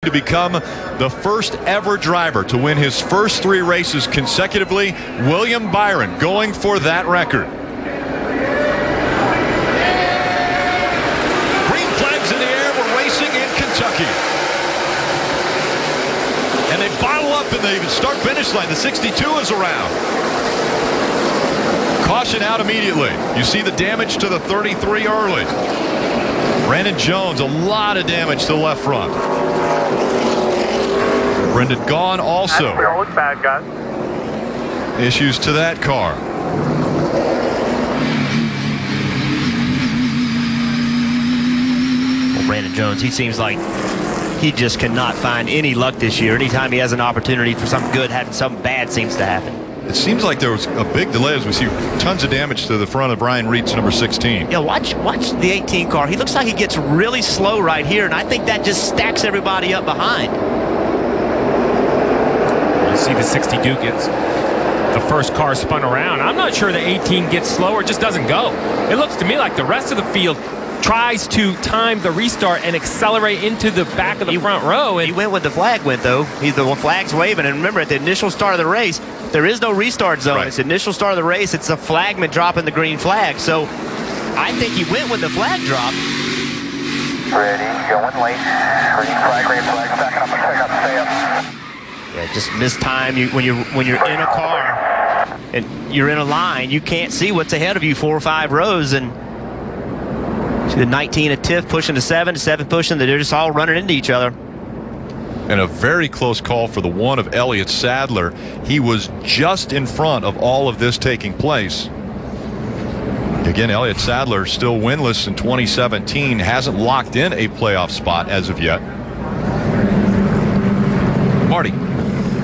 to become the first ever driver to win his first 3 races consecutively. William Byron going for that record. Green flags in the air. We're racing in Kentucky. And they bottle up in the start-finish line. The 62 is around. Caution out immediately. You see the damage to the 33 early. Brandon Jones, a lot of damage to the left front. Brendan Gaughan also. Bad guys. Issues to that car. Well, Brandon Jones, he seems like he just cannot find any luck this year. Anytime he has an opportunity for something good, having something bad seems to happen. It seems like there was a big delay as we see tons of damage to the front of Brian Reed's number 16. Yeah, watch the 18 car. He looks like he gets really slow right here, and I think that just stacks everybody up behind. You see the 62 gets the first car spun around. I'm not sure the 18 gets slower, just doesn't go. It looks to me like the rest of the field tries to time the restart and accelerate into the back of the front row. And he went when the flag went, though. The flag's waving, and remember, at the initial start of the race, there is no restart zone. Right. It's the initial start of the race. It's the flagman dropping the green flag. So I think he went when the flag dropped. Ready, going late. Green flag, backing up and stay up, stay up. Yeah, just missed time. When you're in a car and you're in a line, you can't see what's ahead of you 4 or 5 rows. And see the 19 at Tiff pushing to 7 pushing. They're just all running into each other. And a very close call for the 1 of Elliott Sadler. He was just in front of all of this taking place. Again, Elliott Sadler still winless in 2017. Hasn't locked in a playoff spot as of yet. Marty.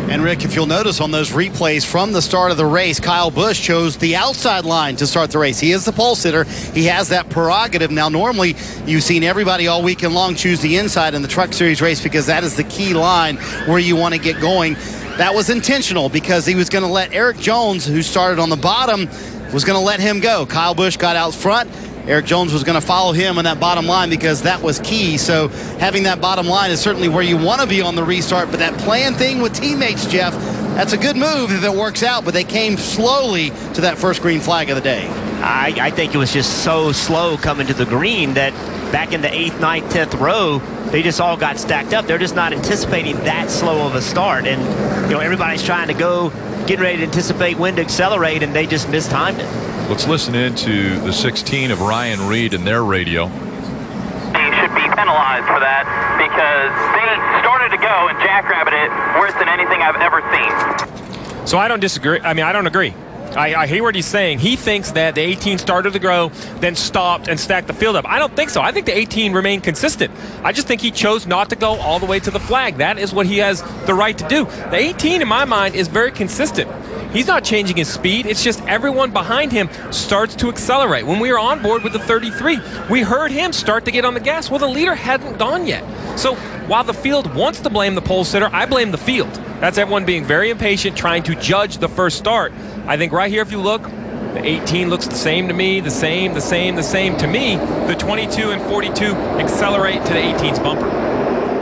And Rick, if you'll notice on those replays from the start of the race, Kyle Busch chose the outside line to start the race. He is the pole sitter. He has that prerogative. Now, normally you've seen everybody all weekend long choose the inside in the Truck Series race because that is the key line where you want to get going. That was intentional because he was going to let Eric Jones, who started on the bottom, was going to let him go. Kyle Busch got out front. Eric Jones was going to follow him on that bottom line because that was key. So having that bottom line is certainly where you want to be on the restart. But that playing thing with teammates, Jeff, that's a good move if it works out. But they came slowly to that first green flag of the day. I think it was just so slow coming to the green that back in the 8th, 9th, 10th row, they just all got stacked up. They're just not anticipating that slow of a start. And, you know, everybody's trying to go, getting ready to anticipate when to accelerate, and they just mistimed it. Let's listen into the 16 of Ryan Reed and their radio. They should be penalized for that because they started to go and jackrabbit it worse than anything I've ever seen. So I don't disagree. I mean, I don't agree. I hear what he's saying. He thinks that the 18 started to grow, then stopped and stacked the field up. I don't think so. I think the 18 remained consistent. I just think he chose not to go all the way to the flag. That is what he has the right to do. The 18, in my mind, is very consistent. He's not changing his speed. It's just everyone behind him starts to accelerate. When we were on board with the 33, we heard him start to get on the gas. Well, the leader hadn't gone yet. So while the field wants to blame the pole sitter, I blame the field. That's everyone being very impatient, trying to judge the first start. I think right here, if you look, the 18 looks the same to me, the same to me. The 22 and 42 accelerate to the 18's bumper.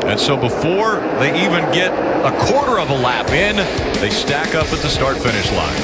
And so before they even get a quarter of a lap in, they stack up at the start-finish line.